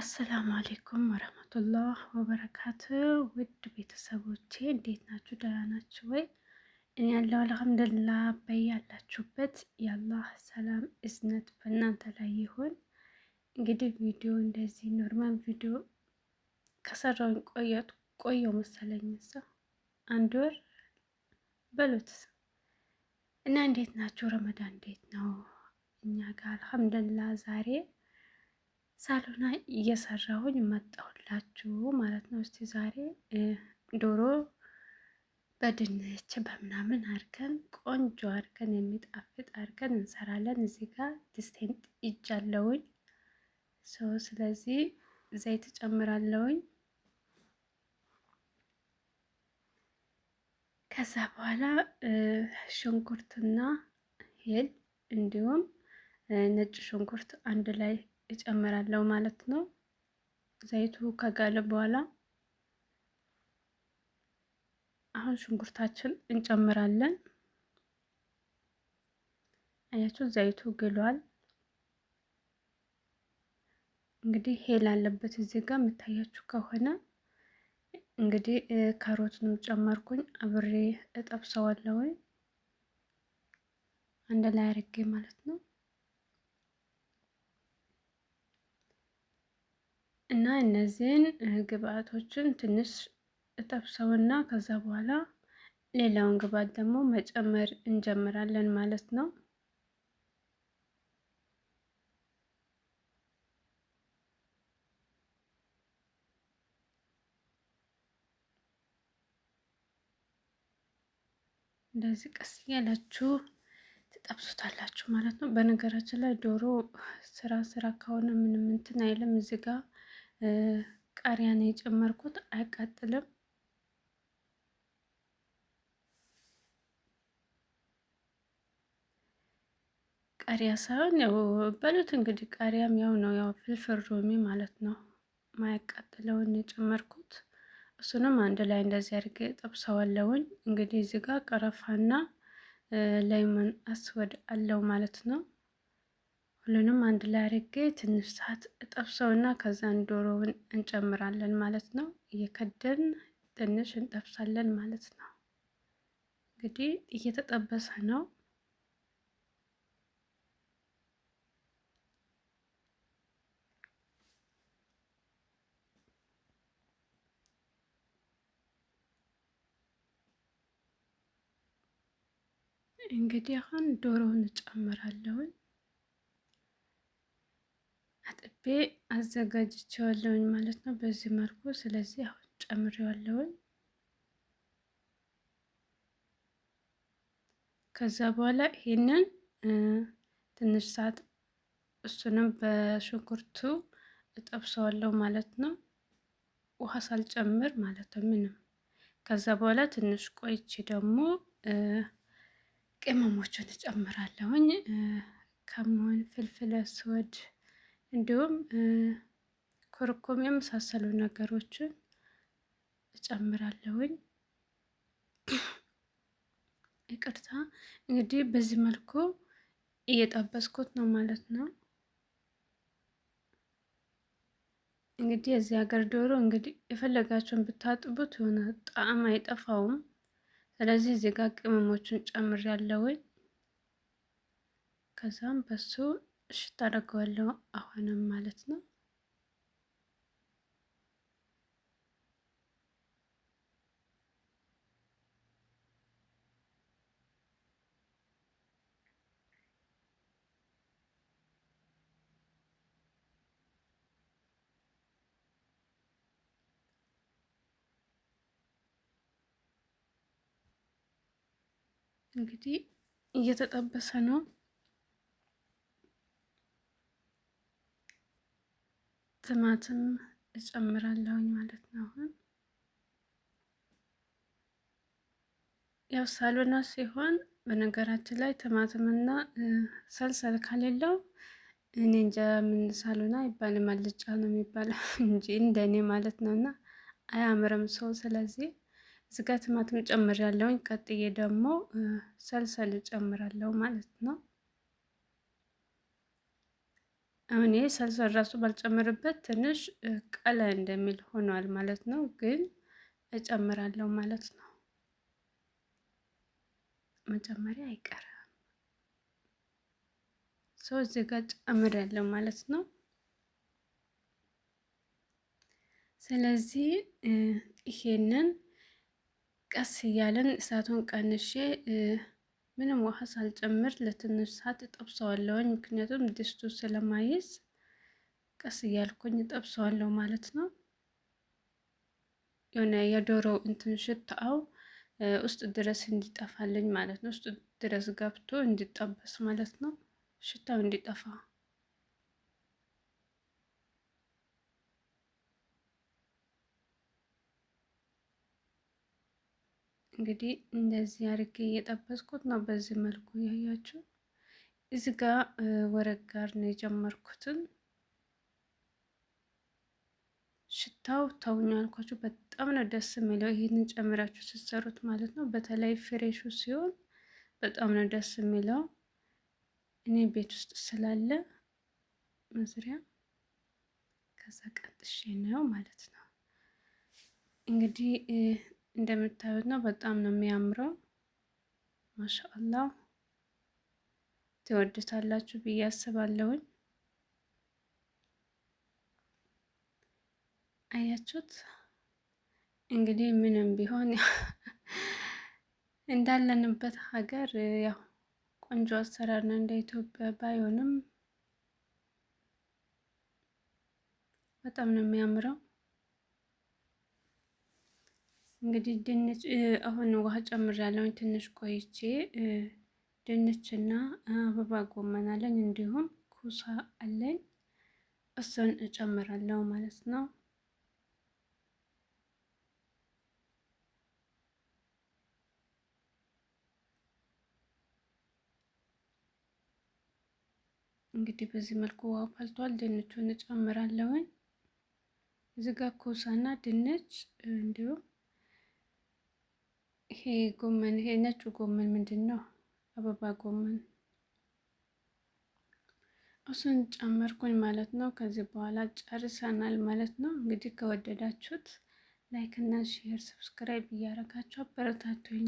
አሰላሙ አሌይኩም ወረህመቱላህ ወበረካቱ። ውድ ቤተሰቦቼ እንዴት ናችሁ? ደህና ናችሁ ወይ? እኔ ያለው አልሐምዱሊላህ። በያላችሁበት የአላህ ሰላም እዝነት በእናንተ ላይ ይሁን። እንግዲህ ቪዲዮ እንደዚህ ኖርማል ቪዲዮ ከሰራውን ቆየው መሰለኝ አንድ ወር በሉት እና እንዴት ናችሁ? ረመዳን እንዴት ነው? እኛ ጋር አልሐምዱሊላህ ዛሬ ሳሎና እየሰራሁኝ መጣሁላችሁ ማለት ነው። እስቲ ዛሬ ዶሮ በድንች በምናምን አድርገን ቆንጆ አድርገን የሚጣፍጥ አድርገን እንሰራለን። እዚህ ጋር ድስቴን ጥጃለሁኝ። ስለዚህ ዘይት ጨምራለሁኝ። ከዛ በኋላ ሽንኩርትና ሄል እንዲሁም ነጭ ሽንኩርት አንድ ላይ እጨምራለሁ ማለት ነው። ዘይቱ ከጋለ በኋላ አሁን ሽንኩርታችን እንጨምራለን። አያችሁ ዘይቱ ግሏል። እንግዲህ ሄል አለበት እዚህ ጋር የምታያችሁ ከሆነ እንግዲህ ካሮትንም ጨመርኩኝ አብሬ እጠብሰዋለሁ አንድ ላይ አድርጌ ማለት ነው። እና እነዚህን ግብአቶችን ትንሽ እጠብሰውና ከዛ በኋላ ሌላውን ግብአት ደግሞ መጨመር እንጀምራለን ማለት ነው። እንደዚህ ቀስ እያላችሁ ትጠብሱታላችሁ ማለት ነው። በነገራችን ላይ ዶሮ ስራ ከሆነ ምንም እንትን አይልም። እዚህ ጋር ቃሪያ ነው የጨመርኩት፣ አያቃጥልም። ቃሪያ ሳይሆን ያው በሉት እንግዲህ ቃሪያም ያው ነው፣ ያው ፍልፍል ሮሚ ማለት ነው። ማያቃጥለውን የጨመርኩት እሱንም አንድ ላይ እንደዚህ አድርጌ ጠብሰዋለሁኝ። እንግዲህ እዚህ ጋር ቀረፋና ላይመን አስወድ አለው ማለት ነው። ሁሉንም አንድ ላይ አድርጌ ትንሽ ሰዓት እጠብሰውና ከዛን ዶሮውን እንጨምራለን ማለት ነው። እየከደን ትንሽ እንጠብሳለን ማለት ነው። እንግዲህ እየተጠበሰ ነው። እንግዲህ አሁን ዶሮውን እጨምራለሁኝ። አጥቤ አዘጋጅቼዋለሁኝ ማለት ነው በዚህ መልኩ። ስለዚህ አሁን ጨምሬዋለሁኝ። ከዛ በኋላ ይሄንን ትንሽ ሰዓት እሱንም በሽንኩርቱ እጠብሰዋለሁ ማለት ነው፣ ውሃ ሳልጨምር ማለት ነው ምንም። ከዛ በኋላ ትንሽ ቆይቼ ደግሞ ቅመሞችን እጨምራለሁኝ። ከሞን ፍልፍል አስወድ እንዲሁም ኮረኮም የመሳሰሉ ነገሮችን እጨምራለሁኝ። ይቅርታ እንግዲህ በዚህ መልኩ እየጠበስኩት ነው ማለት ነው። እንግዲህ የዚህ ሀገር ዶሮ እንግዲህ የፈለጋችሁን ብታጥቡት የሆነ ጣዕም አይጠፋውም። ስለዚህ እዚህ ጋር ቅመሞቹን ጨምሬያለሁኝ። ከዛም በሱ እሽት አደርገዋለሁ አሁንም ማለት ነው። እንግዲህ እየተጠበሰ ነው። ቲማቲም እጨምራለሁኝ ማለት ነው። አሁን ያው ሳሎና ሲሆን በነገራችን ላይ ቲማቲምና ሰልሰል ከሌለው እኔ እንጃ ምን ሳሎና ይባላል፣ አልጫ ነው የሚባለው እንጂ እንደኔ ማለት ነውና አያምርም ሰው። ስለዚህ እዚህ ጋር ቲማቲም ጨምሬያለሁኝ። ቀጥዬ ደግሞ ሰልሰል ጨምራለሁ ማለት ነው። አሁን ይሄ ሰልሳ ራሱ ባልጨምርበት ትንሽ ቀላ እንደሚል ሆኗል ማለት ነው። ግን እጨምራለሁ ማለት ነው። መጨመሪያ አይቀርም። ሰው እዚህ ጋር ጨምራለሁ ማለት ነው። ስለዚህ ይሄንን ቀስ እያለን እሳቱን ቀንሼ ምንም ውሃ ሳልጨምር ለትንሽ ሰዓት እጠብሰዋለሁኝ። ምክንያቱም ድስቱ ስለማይዝ ቀስ እያልኩኝ እጠብሰዋለሁ ማለት ነው። የሆነ የዶሮ እንትን ሽታው ውስጥ ድረስ እንዲጠፋልኝ ማለት ነው። ውስጥ ድረስ ገብቶ እንዲጠበስ ማለት ነው። ሽታው እንዲጠፋ እንግዲህ እንደዚህ አድርጌ እየጠበስኩት ነው። በዚህ መልኩ ያያችሁ። እዚህ ጋር ወረቅ ጋር ነው የጀመርኩትን። ሽታው ተውኝ አልኳችሁ፣ በጣም ነው ደስ የሚለው። ይህንን ጨምራችሁ ስትሰሩት ማለት ነው። በተለይ ፍሬሹ ሲሆን በጣም ነው ደስ የሚለው። እኔ ቤት ውስጥ ስላለ መስሪያ ከዛ ቀጥሼ ነው ማለት ነው። እንግዲህ እንደምታዩት ነው። በጣም ነው የሚያምረው። ማሻአላህ ትወዱታላችሁ ብዬ አስባለሁኝ። አያችሁት? እንግዲህ ምንም ቢሆን እንዳለንበት ሀገር ያው ቆንጆ አሰራር ነው። እንደ ኢትዮጵያ ባይሆንም በጣም ነው የሚያምረው። እንግዲህ ድንች አሁን ውሃ ጨምሬያለሁኝ። ትንሽ ቆይቼ ድንችና አበባ ጎመን አለኝ፣ እንዲሁም ኩሳ አለኝ። እሱን እጨምራለሁ ማለት ነው። እንግዲህ በዚህ መልኩ ውሃ ፈልቷል። ድንቹን እጨምራለሁኝ። እዚህ ጋር ኮሳና ድንች እንዲሁም ይሄ ጎመን፣ ይሄ ነጩ ጎመን ምንድን ነው? አበባ ጎመን፣ እሱን ጨመርኩኝ ማለት ነው። ከዚህ በኋላ ጨርሰናል ማለት ነው። እንግዲህ ከወደዳችሁት ላይክ እና ሼር፣ ሰብስክራይብ እያደረጋችሁ አበረታቱኝ።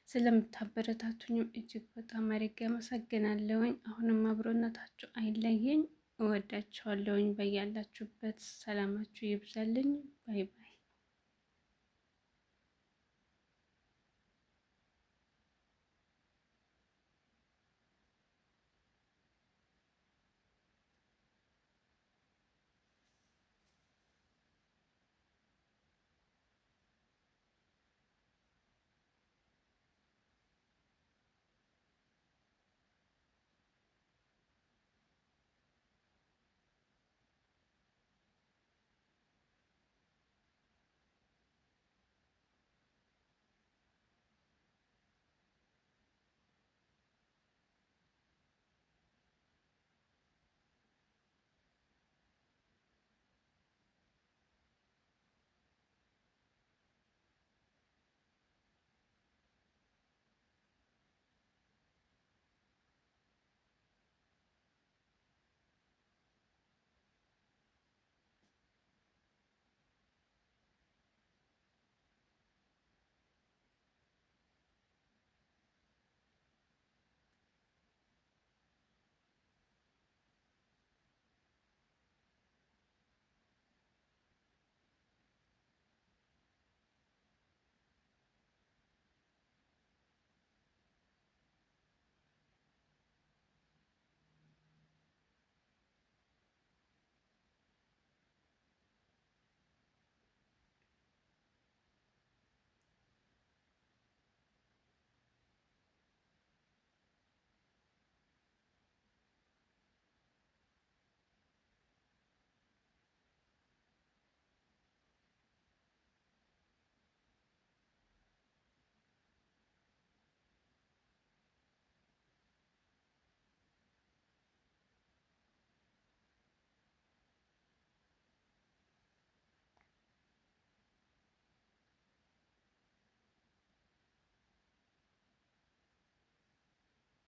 ስለምታበረታቱኝም እጅግ በጣም አድርጌ አመሰግናለሁኝ። አሁንም አብሮነታችሁ አይለየኝ። እወዳችኋለሁኝ። በያላችሁበት ሰላማችሁ ይብዛልኝ። ባይ ባይ።